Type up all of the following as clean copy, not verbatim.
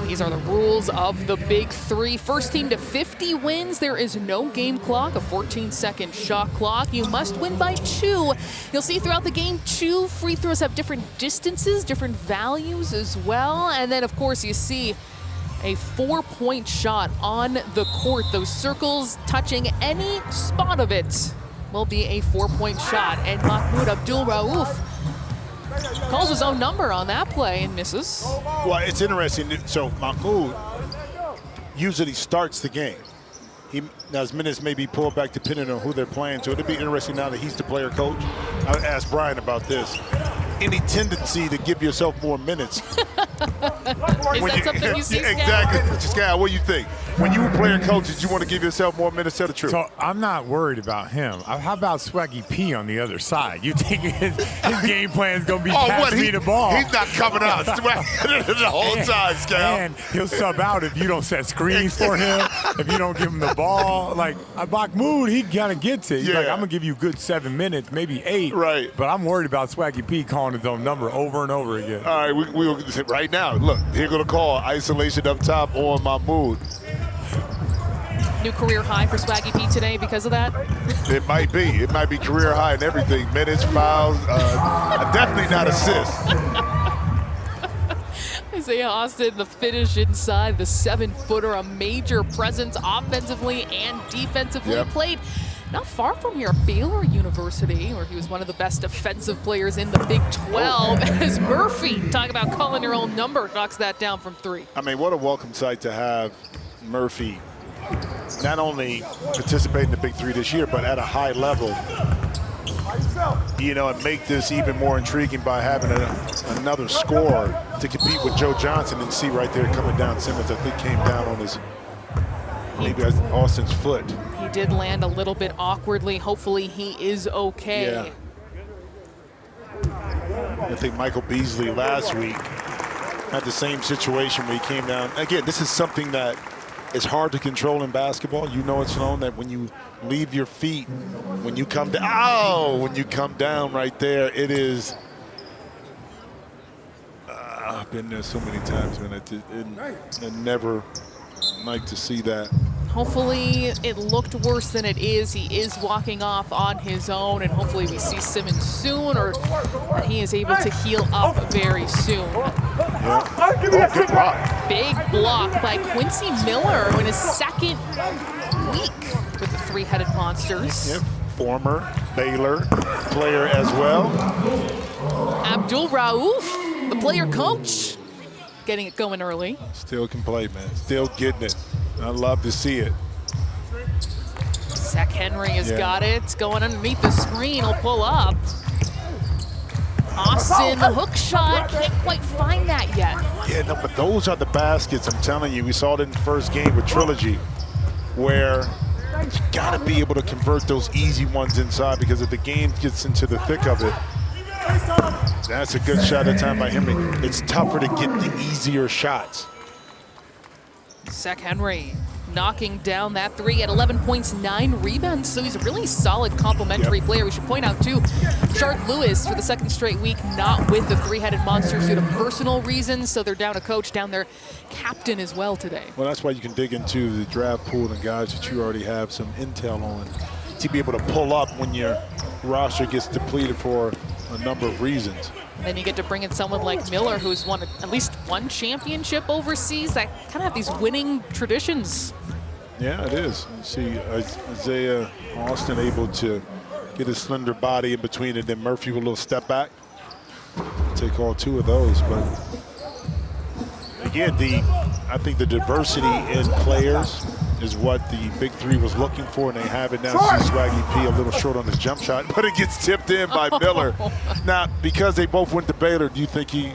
These are the rules of the Big Three. First team to 50 wins. There is no game clock, a 14-second shot clock. You must win by 2. You'll see throughout the game, 2 free throws have different distances, different values as well. And then, of course, you see a 4-point shot on the court. Those circles touching any spot of it will be a 4-point shot. And Mahmoud Abdul Rauf calls his own number on that play and misses. Well, it's interesting. So Mahmoud usually starts the game. Now his minutes may be pulled back depending on who they're playing. So it'll be interesting now that he's the player coach. I asked Brian about this. Any tendency to give yourself more minutes? Is that something you see, Exactly. Scott, what do you think? When you were player coach, did you want to give yourself more minutes? Tell the truth. So I'm not worried about him. How about Swaggy P on the other side? You think his game plan is going to be pass me the ball? He's not coming out the whole time, Scott. And he'll sub out if you don't set screens for him, if you don't give him the ball. Like, Mahmoud, he kind of gets it. He's like, I'm going to give you a good 7 minutes, maybe 8. Right. But I'm worried about Swaggy P calling his own number over and over again. All right, we'll right now. Look, here going to call isolation up top on Mahmoud. New career high for Swaggy P today because of that? It might be. It might be career high in everything. Minutes, fouls, definitely not assists. Isaiah Austin, the finish inside, the 7-footer, a major presence offensively and defensively. Yep. Played not far from here, Baylor University, where he was one of the best defensive players in the Big 12. As Murphy, talk about calling your own number, knocks that down from 3. I mean, what a welcome sight to have Murphy not only participate in the Big 3 this year, but at a high level, you know, and make this even more intriguing by having another scorer to compete with Joe Johnson. And see right there coming down, Simmons, I think came down on his, maybe Austin's foot. He did land a little bit awkwardly. Hopefully he is okay. Yeah. I think Michael Beasley last week had the same situation where he came down. Again, this is something that is hard to control in basketball. You know it's known that when you leave your feet, when you come down, when you come down right there, it is. I've been there so many times, man. I never like to see that. Hopefully it looked worse than it is. He is walking off on his own, and hopefully we see Simmons soon, or that he is able to heal up very soon. Yeah. Oh, good block. Big block by Quincy Miller in his 2nd week with the 3-headed Monsters. Yep. Former Baylor player as well. Abdul Rauf, the player coach, getting it going early. Still can play, man. Still getting it. I love to see it. Zach Henry has got it. Going underneath the screen. He'll pull up. Austin, the hook shot. Can't quite find that yet. Yeah, no, but those are the baskets, I'm telling you. We saw it in the first game with Trilogy, where you got to be able to convert those easy ones inside, because if the game gets into the thick of it, that's a good shot at time by Henry. It's tougher to get the easier shots. Zach Henry knocking down that 3 at 11 points, 9 rebounds. So he's a really solid complementary player. We should point out, too, Shard Lewis for the 2nd straight week not with the 3-headed Monsters due to personal reasons. So they're down a coach, down their captain as well today. Well, that's why you can dig into the draft pool and guys that you already have some intel on to be able to pull up when your roster gets depleted for a number of reasons. Then you get to bring in someone like Miller, who's won at least 1 championship overseas, that kind of have these winning traditions. Yeah, it is. You see Isaiah Austin able to get his slender body in between, and then Murphy with a little step back. Take all 2 of those. But again, I think the diversity in players is what the Big 3 was looking for, and they have it now. See Swaggy P a little short on his jump shot, but it gets tipped in by Miller. Now, because they both went to Baylor, do you think he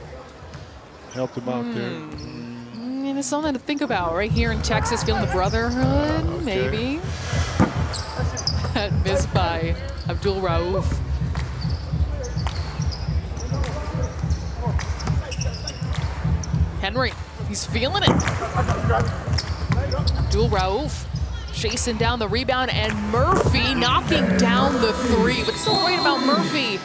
helped him out there? I mean, it's something to think about right here in Texas, feeling the brotherhood, maybe. That miss by Abdul Rauf. Henry, he's feeling it. Abdul Rauf chasing down the rebound, and Murphy knocking down the 3. What's so great about Murphy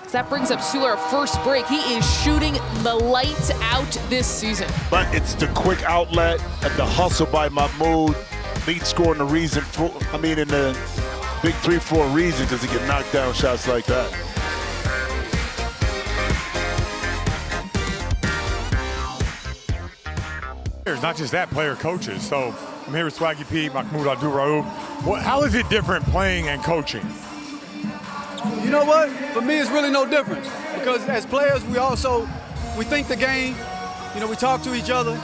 So that brings up to our first break. He is shooting the lights out this season. But it's the quick outlet and the hustle by Mahmoud. Lead scoring the reason for, in the Big 3 for a reason, does he get knocked down shots like that. There's not just that, player coaches. So I'm here with Swaggy P, Mahmoud Abdul-Rauf. How is it different playing and coaching? You know what? For me, it's really no difference because as players, we think the game. You know, we talk to each other.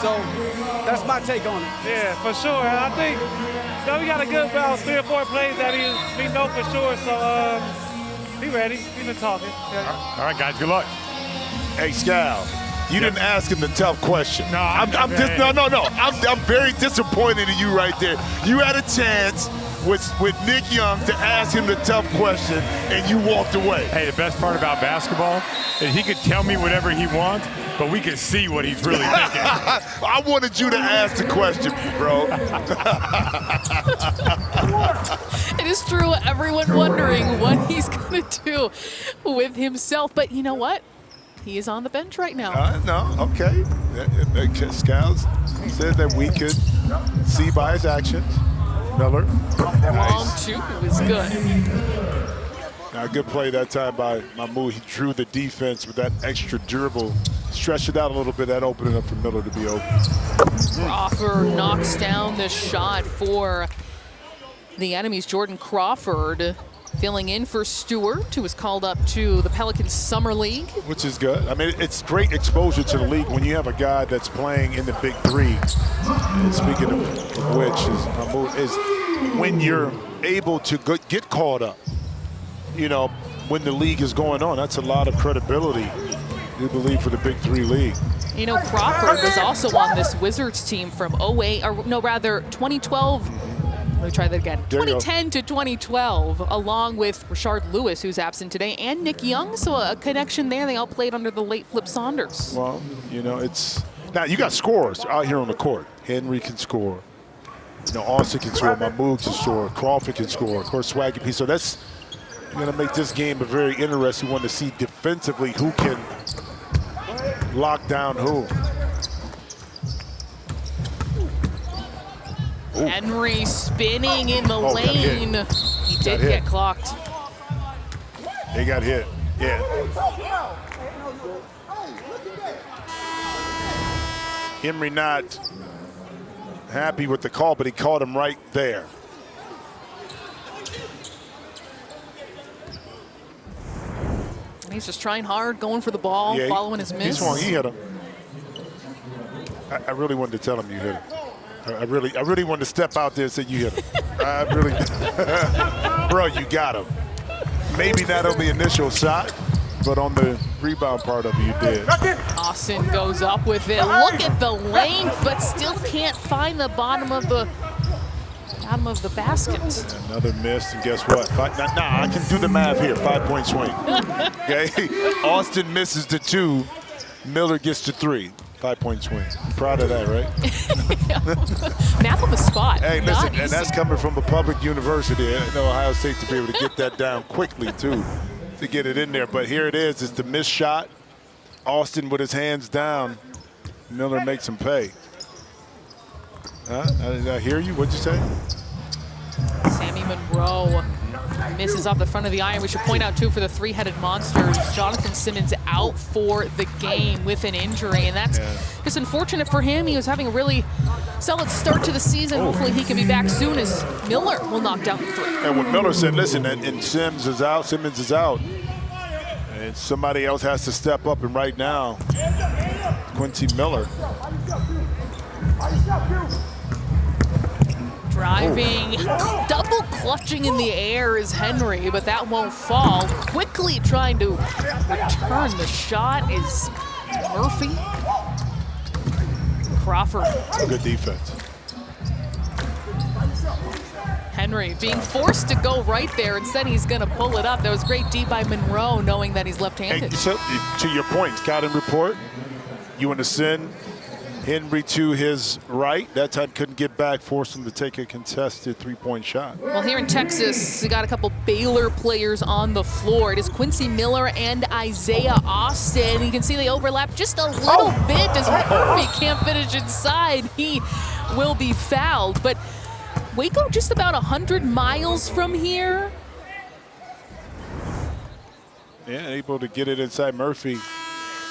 So that's my take on it. Yeah, for sure. And I think we got a good about 3 or 4 plays that we know for sure. So be ready. We've been talking. Yeah. All right, guys. Good luck. Hey, Scal. You didn't ask him the tough question. No, I'm very disappointed in you right there. You had a chance with Nick Young to ask him the tough question, and you walked away. Hey, the best part about basketball is he could tell me whatever he wants, but we can see what he's really thinking. I wanted you to ask the question, bro. It is true. Everyone wondering what he's going to do with himself. But you know what? He is on the bench right now. No, okay. Scouts said that we could see by his actions. Miller. Long two is good. Now, good play that time by Mahmoud. He drew the defense with that extra durable. Stretched it out a little bit. That opened it up for Miller to be open. Crawford knocks down the shot for the enemies. Jordan Crawford filling in for Stewart, who was called up to the Pelicans Summer League. Which is good. I mean, it's great exposure to the league when you have a guy that's playing in the Big 3. And speaking of which, is when you're able to get caught up, you know, when the league is going on. That's a lot of credibility, you believe, for the Big 3 league. You know, Crawford was also on this Wizards team from 2012. Let me try that again. 2010 to 2012, along with Rashard Lewis, who's absent today, and Nick Young. So a connection there. They all played under the late Flip Saunders. Well, you know, now you got scorers out here on the court. Henry can score. You know, Austin can score. Mahmoud can score. Crawford can score. Of course, Swaggy P. So that's going to make this game a very interesting one to see defensively who can lock down who. Ooh. Henry spinning in the lane. He did get clocked. He got hit. Yeah. Henry not happy with the call, but he caught him right there. And he's just trying hard, going for the ball, following his miss. He swung, he hit him. I really wanted to tell him you hit him. I really wanted to step out there and say you hit him. I really did. Bro, you got him. Maybe not on the initial shot, but on the rebound part of it, you did. Austin goes up with it. Look at the length, but still can't find the bottom of the basket. Another miss, and guess what? I can do the math here. 5-point swing. Okay, Austin misses the 2. Miller gets the 3. 5-point swing. I'm proud of that, right? Math on the spot. Hey, listen, and that's coming from a public university. I know Ohio State to be able to get that down quickly, too, to get it in there. But here it is. It's the missed shot. Austin with his hands down. Miller makes him pay. Huh? Did I hear you? What'd you say? Sammy Monroe misses off the front of the iron. We should point out, too, for the 3-headed monsters, Jonathan Simmons out for the game with an injury. And that's just unfortunate for him. He was having a really solid start to the season. Hopefully he can be back soon as Miller will knock down the 3. And when Miller said, listen, and Simmons is out, and somebody else has to step up. And right now, Quincy Miller. Driving, double clutching in the air is Henry, but that won't fall. Quickly trying to return the shot is Murphy. Crawford. Good defense. Henry being forced to go right there. Instead, he's going to pull it up. That was great D by Monroe, knowing that he's left-handed. Hey, so, to your point, scouting report, you want to send Henry to his right. That time couldn't get back, forced him to take a contested three-point shot. Well, here in Texas, we got a couple Baylor players on the floor. It is Quincy Miller and Isaiah Austin. You can see they overlap just a little bit as Murphy can't finish inside. He will be fouled. But Waco just about 100 miles from here. Yeah, able to get it inside. Murphy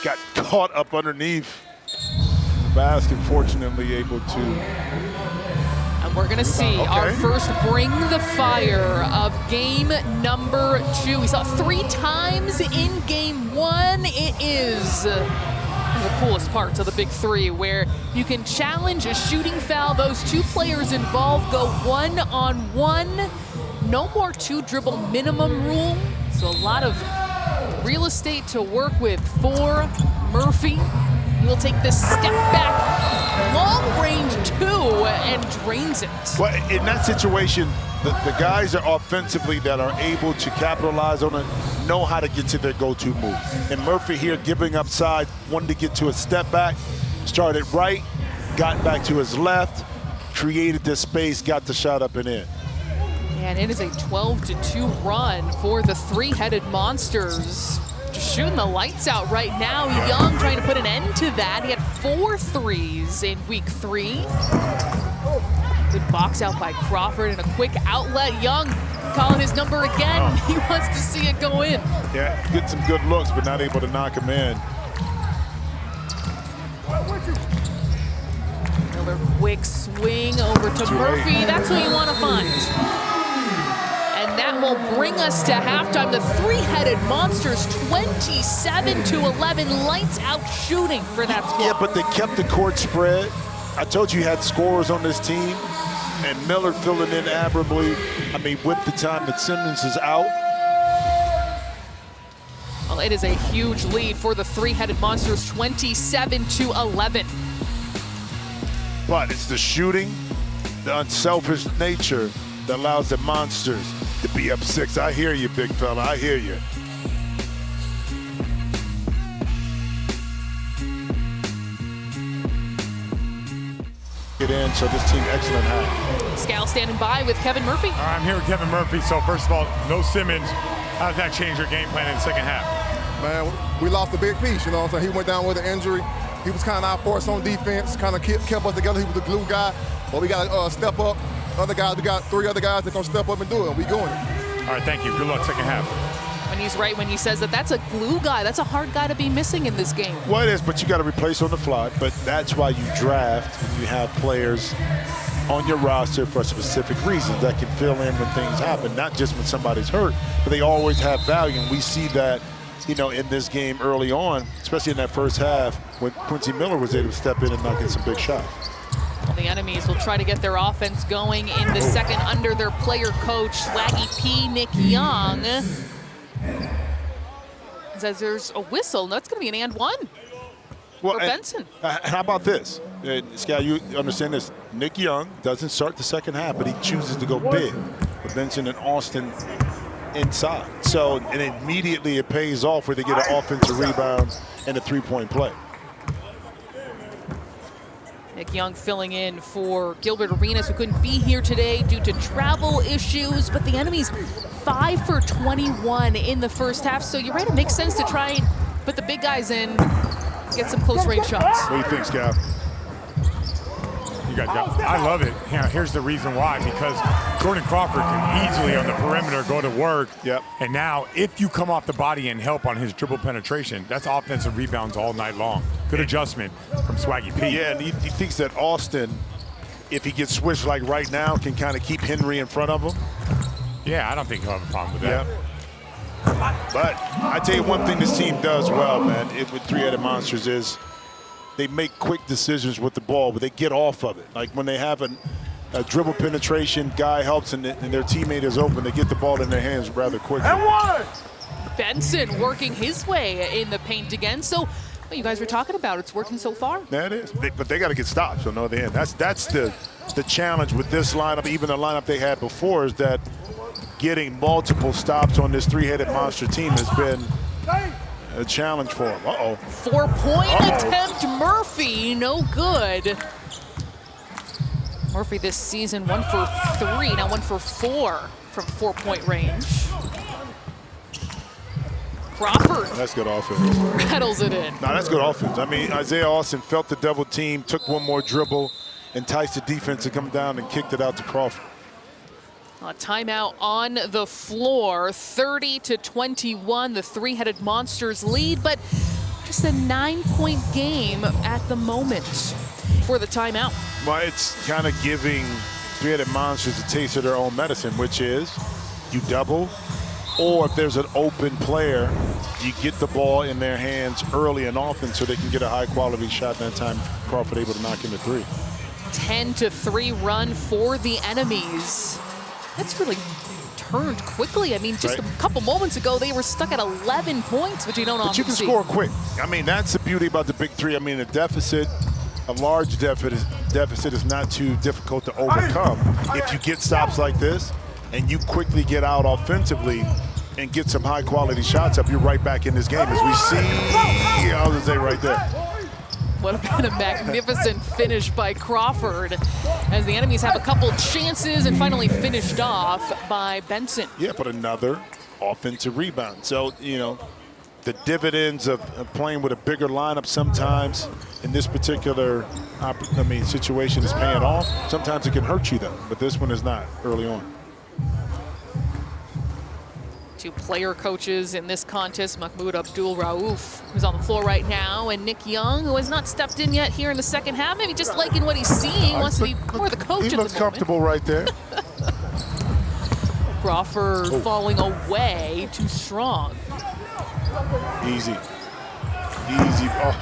got caught up underneath the basket, fortunately able to. And we're gonna see our first bring the fire of game number 2. We saw 3 times in game 1. It is the coolest parts of the Big 3 where you can challenge a shooting foul. Those 2 players involved go 1-on-1. No more 2 dribble minimum rule. So a lot of real estate to work with for Murphy. He will take this step back, long range 2, and drains it. Well, in that situation, the guys are offensively that are able to capitalize on it, know how to get to their go-to move. And Murphy here giving up side, wanted to get to a step back, started right, got back to his left, created this space, got the shot up and in. And it is a 12-2 run for the 3-headed Monsters. Just shooting the lights out right now. Young trying to put an end to that. He had 4 threes in week 3. Good box out by Crawford and a quick outlet. Young calling his number again. He wants to see it go in. Yeah, get some good looks, but not able to knock him in. Another quick swing over to Murphy. That's what you want to find. And that will bring us to halftime. The 3-headed Monsters, 27-11, lights out shooting for that squad. Yeah, but they kept the court spread. I told you you had scorers on this team, and Miller filling in admirably. I mean, with the time that Simmons is out. Well, it is a huge lead for the 3-headed Monsters, 27-11. But it's the shooting, the unselfish nature that allows the Monsters to be up 6. I hear you, big fella. I hear you. Get in, so this team excellent half. Scal standing by with Kevin Murphy. All right, I'm here with Kevin Murphy. So first of all, no Simmons. How does that change your game plan in the second half? Man, we lost a big piece, you know. So he went down with an injury. He was kind of our force on defense, kind of kept us together. He was the glue guy, but we got to step up. Other guys, we got 3 other guys that gonna step up and do it. We doing it. All right, thank you. Good luck second half. And he's right when he says that that's a glue guy. That's a hard guy to be missing in this game. Well, it is, but you got to replace on the fly. But that's why you draft and you have players on your roster for specific reasons that can fill in when things happen, not just when somebody's hurt, but they always have value. And we see that, you know, in this game early on, especially in that first half, when Quincy Miller was able to step in and knock in some big shots. The enemies will try to get their offense going in the second under their player coach, Swaggy P. Nick Young. Says there's a whistle. That's going to be an and 1 for Benson. How about this? Scott, you understand this. Nick Young doesn't start the second half, but he chooses to go big with Benson and Austin inside. So, and immediately it pays off where they get an offensive rebound and a 3-point play. Nick Young filling in for Gilbert Arenas, who couldn't be here today due to travel issues, but the enemies 5 for 21 in the first half. So you're right, it makes sense to try and put the big guys in, get some close range shots. What do you think, Scott? I love it. Yeah, here's the reason why, because Jordan Crawford can easily on the perimeter go to work. Yep. And now if you come off the body and help on his dribble penetration, that's offensive rebounds all night long. Good adjustment from Swaggy P. Yeah, and he thinks that Austin, if he gets switched like right now, can kind of keep Henry in front of him. Yeah, I don't think he'll have a problem with that. Yeah. But I tell you one thing this team does well, man, with 3-headed Monsters is they make quick decisions with the ball, but they get off of it. Like when they have a dribble penetration, guy helps and their teammate is open, they get the ball in their hands rather quickly. Benson working his way in the paint again. So what you guys were talking about, it's working so far. Yeah, it is. But they got to get stops on the other end. That's the challenge with this lineup, even the lineup they had before, is that getting multiple stops on this 3-headed Monster team has been a challenge for him. Uh-oh. 4-point attempt, Murphy, no good. Murphy this season 1 for 3, now 1 for 4 from 4-point range. Crawford. That's good offense. Rattles it in. No, that's good offense. I mean, Isaiah Austin felt the double team, took one more dribble, enticed the defense to come down and kicked it out to Crawford. A timeout on the floor, 30-21. The three-headed Monsters lead, but just a 9-point game at the moment for the timeout. Well, it's kind of giving three-headed Monsters a taste of their own medicine, which is you double, or if there's an open player, you get the ball in their hands early and often so they can get a high-quality shot. That time, Crawford able to knock in the three. 10-3 run for the enemies. That's really turned quickly. I mean, just a couple moments ago, they were stuck at 11 points, which you don't often see. But you can score quick. I mean, that's the beauty about the big three. I mean, a large deficit is not too difficult to overcome. If you get stops like this and you quickly get out offensively and get some high-quality shots up, you're right back in this game. As we see, I was going to say right there. Would have been a magnificent finish by Crawford as the enemies have a couple chances and finally finished off by Benson. Yeah, but another offensive rebound. So, you know, the dividends of playing with a bigger lineup sometimes in this particular situation is paying off. Sometimes it can hurt you, though, but this one is not early on. Two player coaches in this contest, Mahmoud Abdul-Rauf, who's on the floor right now, and Nick Young, who has not stepped in yet here in the second half. Maybe just liking what he's seeing, wants to be more the coach at the moment. He looks comfortable right there. Crawford falling away, too strong. Easy.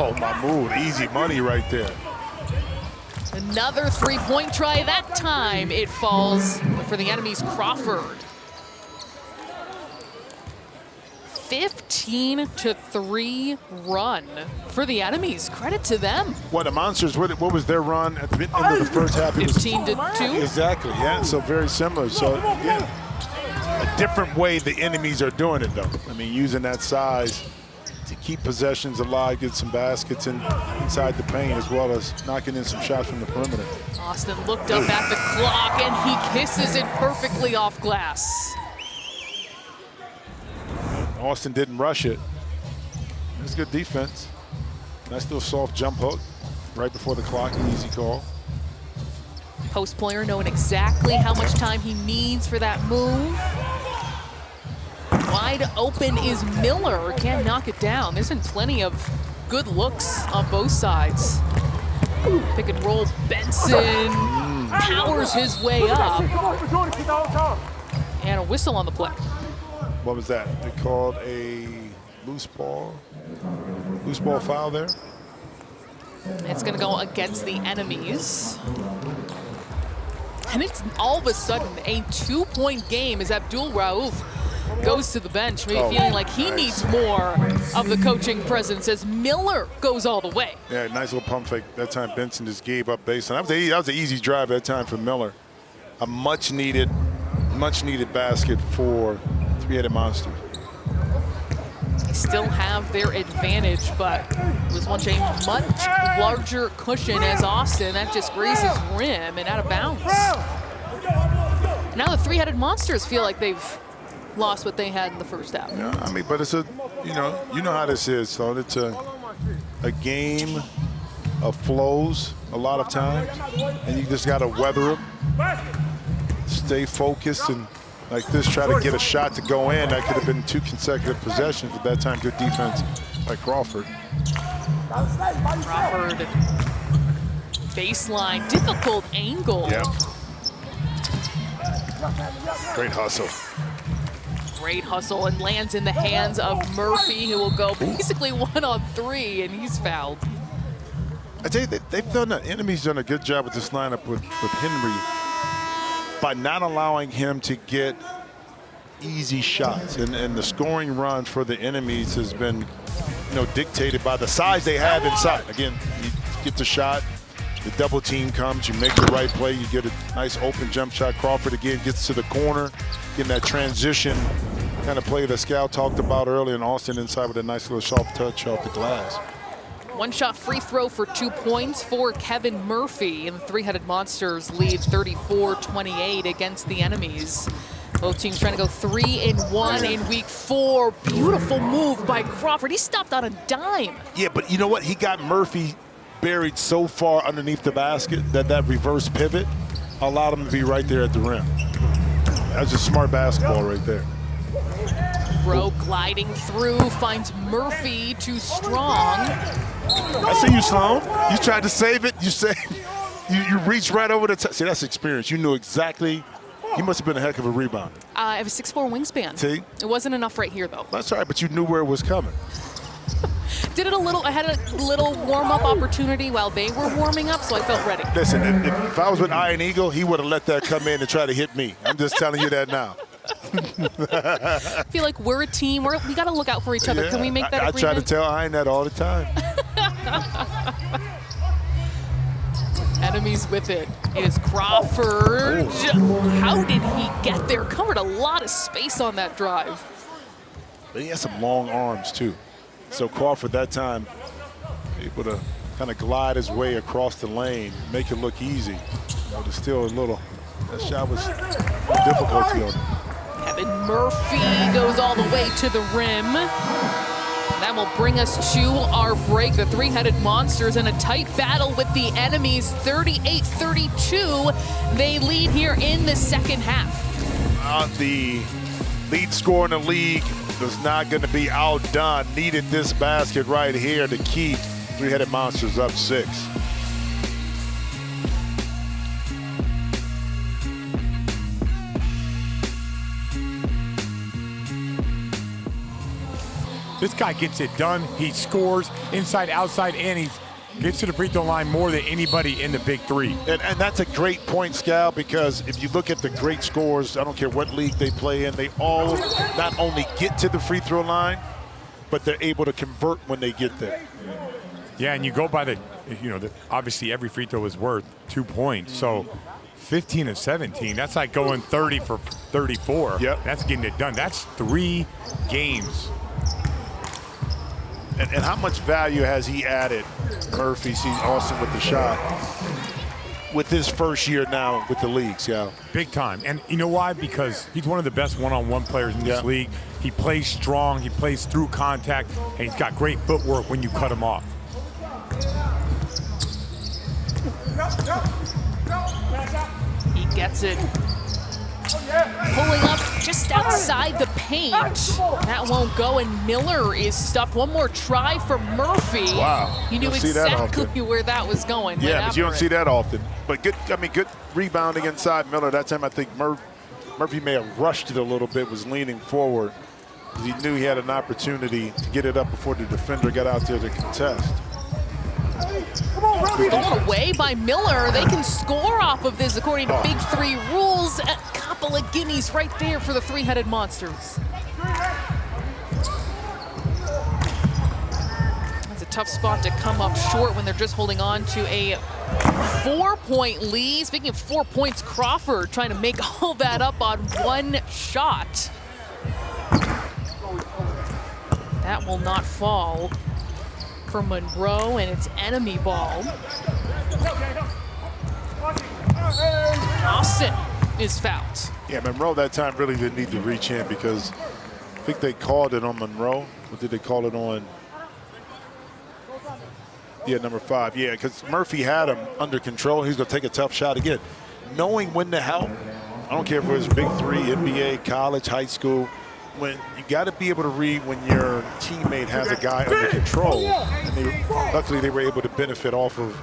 Oh, Mahmoud, easy money right there. Another three-point try. That time it falls for the enemies, Crawford. 15-3 run for the enemies. Credit to them. What, the Monsters, what was their run at the end of the first half? 15-2. Exactly, yeah, so very similar. So, yeah, a different way the enemies are doing it, though. I mean, using that size to keep possessions alive, get some baskets inside the paint, as well as knocking in some shots from the perimeter. Austin looked up at the clock, and he kisses it perfectly off glass. Austin didn't rush it. That's good defense. Nice little soft jump hook right before the clock, an easy call. Post player knowing exactly how much time he needs for that move. Wide open is Miller, can't knock it down. There's been plenty of good looks on both sides. Pick and roll, Benson powers his way up. And a whistle on the play. What was that? They called a loose ball foul there. It's going to go against the enemies. And it's all of a sudden a 2-point game as Abdul-Rauf goes to the bench, maybe feeling like he needs more of the coaching presence as Miller goes all the way. Yeah, nice little pump fake. That time Benson just gave up baseline. That was an easy drive that time for Miller. A much needed basket for three-headed Monster. They still have their advantage, but it was once a much larger cushion as Austin. That just grazes rim and out of bounds. Now the three-headed Monsters feel like they've lost what they had in the first half. Yeah, I mean, but it's you know how this is. So it's a game of flows a lot of times, and you just got to weather them, stay focused, and like this, try to get a shot to go in. That could have been 2 consecutive possessions. At that time, good defense by Crawford. Crawford, baseline, difficult angle. Yep. Great hustle. Great hustle, and lands in the hands of Murphy, who will go basically 1-on-3, and he's fouled. I tell you, the enemy's done a good job with this lineup with Henry by not allowing him to get easy shots. And the scoring run for the enemies has been, dictated by the size they have inside. Again, you get the shot, the double team comes, you make the right play, you get a nice open jump shot. Crawford again gets to the corner, getting that transition kind of play that Scal talked about earlier, and Austin inside with a nice little sharp touch off the glass. One-shot free throw for 2 points for Kevin Murphy, and the Three-Headed Monsters lead 34-28 against the enemies. Both teams trying to go 3-1 in week 4. Beautiful move by Crawford. He stopped on a dime. Yeah, but you know what? He got Murphy buried so far underneath the basket that reverse pivot allowed him to be right there at the rim. That's just smart basketball right there. Rowe gliding through, finds Murphy too strong. I see you, Sloan. You tried to save it. You reached right over the top. See, that's experience. You knew exactly. He must have been a heck of a rebounder. I have a 6'4" wingspan. See? It wasn't enough right here, though. That's all right, but you knew where it was coming. I had a little warm-up opportunity while they were warming up, so I felt ready. Listen, if I was with Iron Eagle, he would have let that come in and try to hit me. I'm just telling you that now. I feel like we're a team. We got to look out for each other. Yeah, Can we make that I agreement? try to tell Iron that all the time. Enemies with it is Crawford. How did he get there? Covered a lot of space on that drive. But he has some long arms, too. So Crawford that time able to kind of glide his way across the lane, make it look easy. But it's still a little, that shot was difficulty on him. Kevin Murphy goes all the way to the rim. That will bring us to our break. The Three-Headed Monsters in a tight battle with the enemies, 38-32. They lead here in the second half. The lead scorer in the league is not going to be outdone. Needed this basket right here to keep Three-Headed Monsters up 6. This guy gets it done. He scores inside, outside, and he gets to the free throw line more than anybody in the Big 3. And that's a great point, Scal, because if you look at the great scorers, I don't care what league they play in, they all not only get to the free throw line, but they're able to convert when they get there. Yeah, and you go by obviously every free throw is worth 2 points. So 15 of 17, that's like going 30 for 34. Yep. That's getting it done. That's 3 games. And how much value has he added, Murphy, sees Austin with the shot, with his first year now with the league, Scal? Big time. And you know why? Because he's one of the best one-on-one players in this league. He plays strong, he plays through contact, and he's got great footwork when you cut him off. He gets it. Pulling up just outside the paint. That won't go, and Miller is stuffed. One more try for Murphy. Wow. He knew exactly where that was going. Yeah, but you don't see that often. But good rebounding inside Miller. That time I think Murphy may have rushed it a little bit, was leaning forward. He knew he had an opportunity to get it up before the defender got out there to contest. Thrown away by Miller. They can score off of this according to Big 3 rules. A couple of gimmies right there for the Three-Headed Monsters. That's a tough spot to come up short when they're just holding on to a 4-point lead. Speaking of 4 points, Crawford trying to make all that up on one shot. That will not fall for Monroe, and it's enemy ball. Austin is fouled. Yeah, Monroe that time really didn't need to reach in because I think they called it on Monroe. Or did they call it on? Yeah, number 5. Yeah, because Murphy had him under control. He's going to take a tough shot again. Knowing when to help. I don't care if it was Big 3, NBA, college, high school. When you got to be able to read when your teammate has a guy under control. And luckily they were able to benefit off of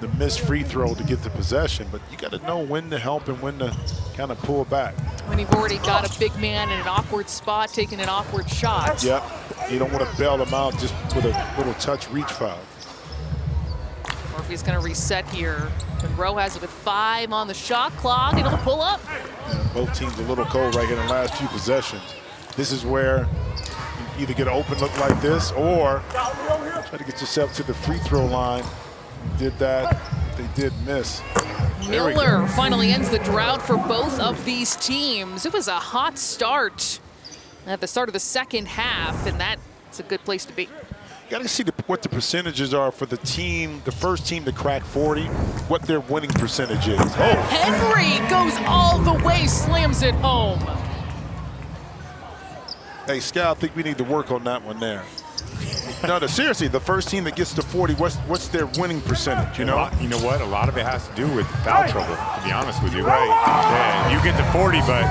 the missed free throw to get the possession. But you got to know when to help and when to kind of pull back. When you've already got a big man in an awkward spot taking an awkward shot. Yep. You don't want to bail them out just with a little touch reach foul. Murphy's going to reset here. Monroe has it with 5 on the shot clock. It'll pull up. Yeah, both teams a little cold right here in the last few possessions. This is where you either get an open look like this or try to get yourself to the free throw line. Did that. They did miss. Miller finally ends the drought for both of these teams. It was a hot start at the start of the second half, and that's a good place to be. You got to see what the percentages are for the team, the first team to crack 40, what their winning percentage is. Oh. Henry goes all the way, slams it home. Hey, Scal, I think we need to work on that one there. No, seriously, the first team that gets to 40, what's their winning percentage, you know? You know what? A lot of it has to do with foul trouble, to be honest with you. Right. Yeah, you get to 40, but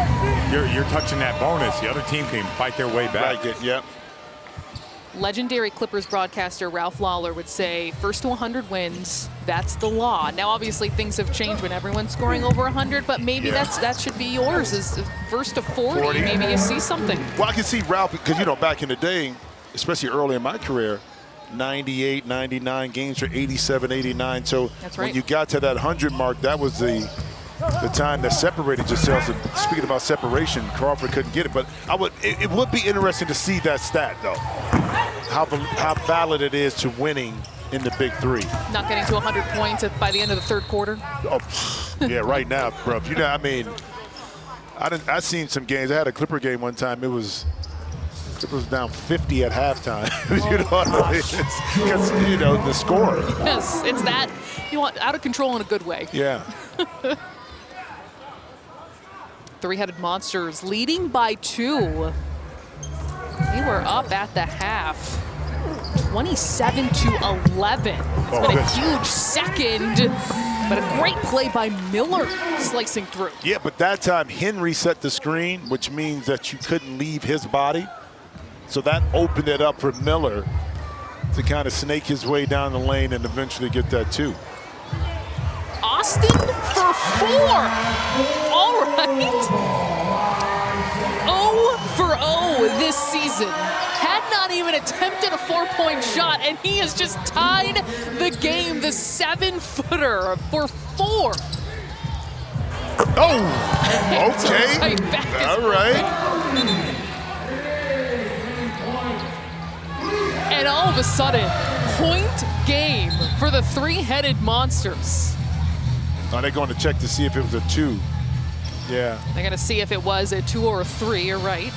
you're touching that bonus. The other team can fight their way back. Right, yeah. Legendary Clippers broadcaster Ralph Lawler would say, first to 100 wins, that's the law. Now, obviously, things have changed when everyone's scoring over 100, but maybe that should be yours, is first to 40. Maybe you see something. Well, I can see Ralph, because, you know, back in the day, especially early in my career, 98, 99 games for 87, 89. So when you got to that 100 mark, that was the time that separated yourselves. And speaking about separation, Crawford couldn't get it. But it would be interesting to see that stat, though. How valid it is to winning in the Big Three. Not getting to 100 points by the end of the third quarter. Oh, yeah, right now, bro. You know, I mean, I've seen some games. I had a Clipper game one time. It was down 50 at halftime. You know what I mean? Because, you know, the score. Yes, it's that. You want out of control in a good way. Yeah. Three-headed monsters leading by 2. They were up at the half, 27-11. It's been a huge second, but a great play by Miller slicing through. Yeah, but that time Henry set the screen, which means that you couldn't leave his body. So that opened it up for Miller to kind of snake his way down the lane and eventually get that 2. Austin for 4. All right. 0 for 0 this season. Had not even attempted a 4-point shot, and he has just tied the game, the 7-footer for 4. Oh, okay. Right back. All right. And all of a sudden, point game for the three-headed monsters. Are they going to check to see if it was a 2? Yeah. They're going to see if it was a 2 or a 3, you're right.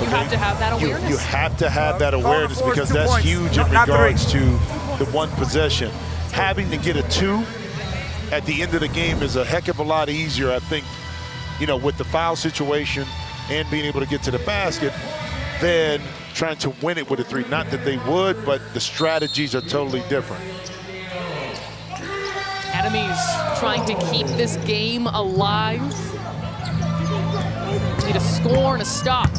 You have to have that awareness. You have to have that awareness because that's huge in regards to the one possession. Having to get a 2 at the end of the game is a heck of a lot easier, I think, you know, with the foul situation and being able to get to the basket than trying to win it with a 3. Not that they would, but the strategies are totally different. Enemies trying to keep this game alive. Need a score and a stop.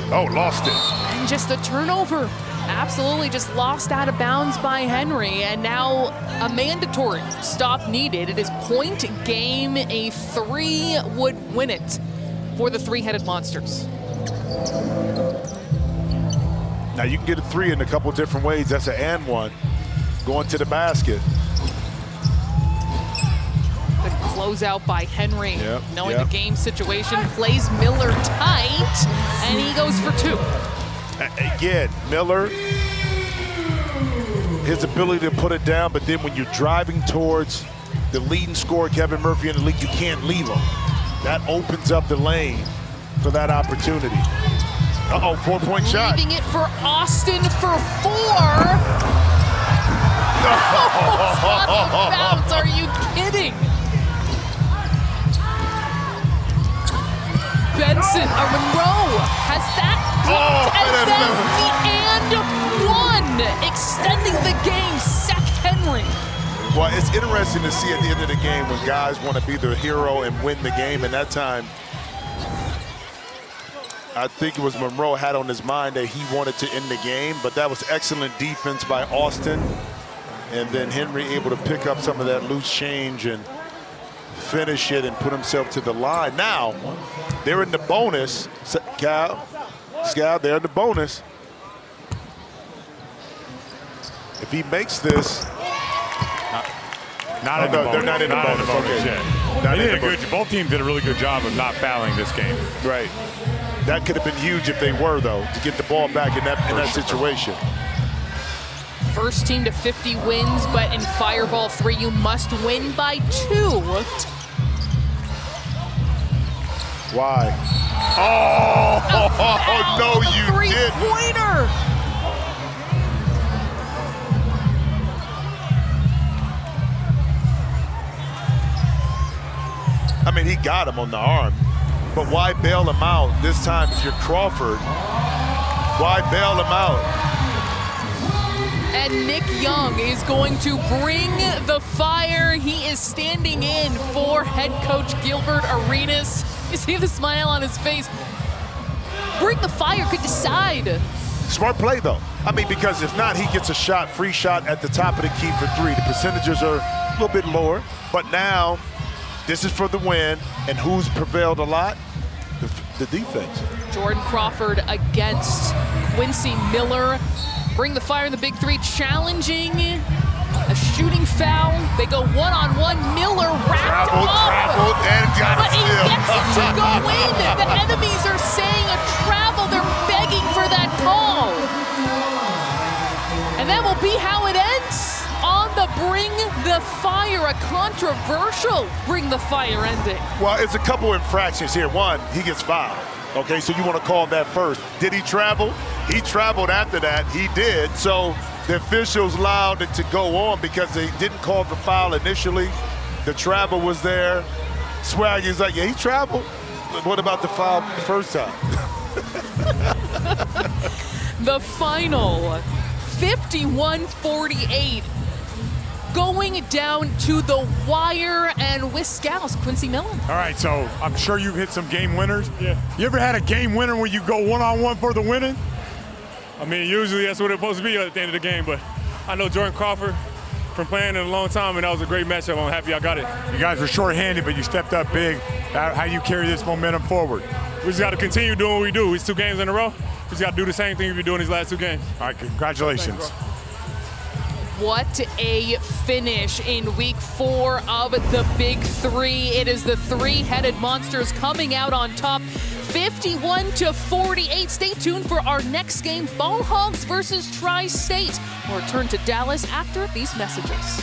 Oh, lost it. And just a turnover. Absolutely just lost out of bounds by Henry, and now a mandatory stop needed. It is point game. A 3 would win it for the three-headed monsters. Now you can get a 3 in a couple different ways. That's an and 1. Going to the basket. Good closeout by Henry. Knowing the game situation, plays Miller tight, and he goes for 2. Again, Miller, his ability to put it down, but then when you're driving towards the leading scorer, Kevin Murphy, in the league, you can't leave him. That opens up the lane for that opportunity. Uh-oh, 4-point shot. Leaving it for Austin for 4. Oh, bounce, are you kidding? Benson, Monroe has that blocked, and then the and 1, extending the game, Sec Henry. Well, it's interesting to see at the end of the game when guys want to be the hero and win the game, and that time I think it was Monroe had on his mind that he wanted to end the game, but that was excellent defense by Austin. And then Henry able to pick up some of that loose change and finish it and put himself to the line. Now, they're in the bonus. Scal, they're in the bonus. If he makes this. Not in the bonus. They're not in the bonus. Okay. Yet. Both teams did a really good job of not fouling this game. Right. That could have been huge if they were, though, to get the ball back in that situation. First team to 50 wins, but in Fireball 3, you must win by 2. Why? Oh, no, you didn't. Three-pointer. I mean, he got him on the arm, but why bail him out this time if you're Crawford? Why bail him out? And Nick Young is going to bring the fire. He is standing in for head coach Gilbert Arenas. You see the smile on his face. Bring the fire could decide. Smart play, though. I mean, because if not, he gets a shot, free shot at the top of the key for 3. The percentages are a little bit lower, but now this is for the win, and who's prevailed a lot? The defense. Jordan Crawford against Quincy Miller. Bring the fire in the Big 3, challenging a shooting foul. They go one-on-one. Miller wrapped Traveled, and got but it he still. gets it to go in. The enemies are saying a travel. They're begging for that call. And that will be how it ends on the Bring the Fire, a controversial Bring the Fire ending. Well, it's a couple infractions here. One, he gets fouled. Okay, so you want to call that first. Did he travel? He traveled after that. He did. So the officials allowed it to go on because they didn't call the foul initially. The travel was there. Swaggy's like, yeah, he traveled. But what about the foul the first time? The final, 51-48. Going down to the wire, and with Scouts, Quincy Miller. All right, so I'm sure you've hit some game winners. Yeah. You ever had a game winner where you go one-on-one for the winning? I mean, usually that's what it's supposed to be at the end of the game, but I know Jordan Crawford from playing in a long time, and that was a great matchup. I'm happy I got it. You guys were short-handed, but you stepped up big. How you carry this momentum forward? We just got to continue doing what we do. It's 2 games in a row. We just got to do the same thing we've been doing these last 2 games. All right, congratulations. Thanks, What a finish in week 4 of the Big 3. It is the 3-headed monsters coming out on top, 51-48. Stay tuned for our next game, Ball Hogs versus Tri-State. We'll return to Dallas after these messages.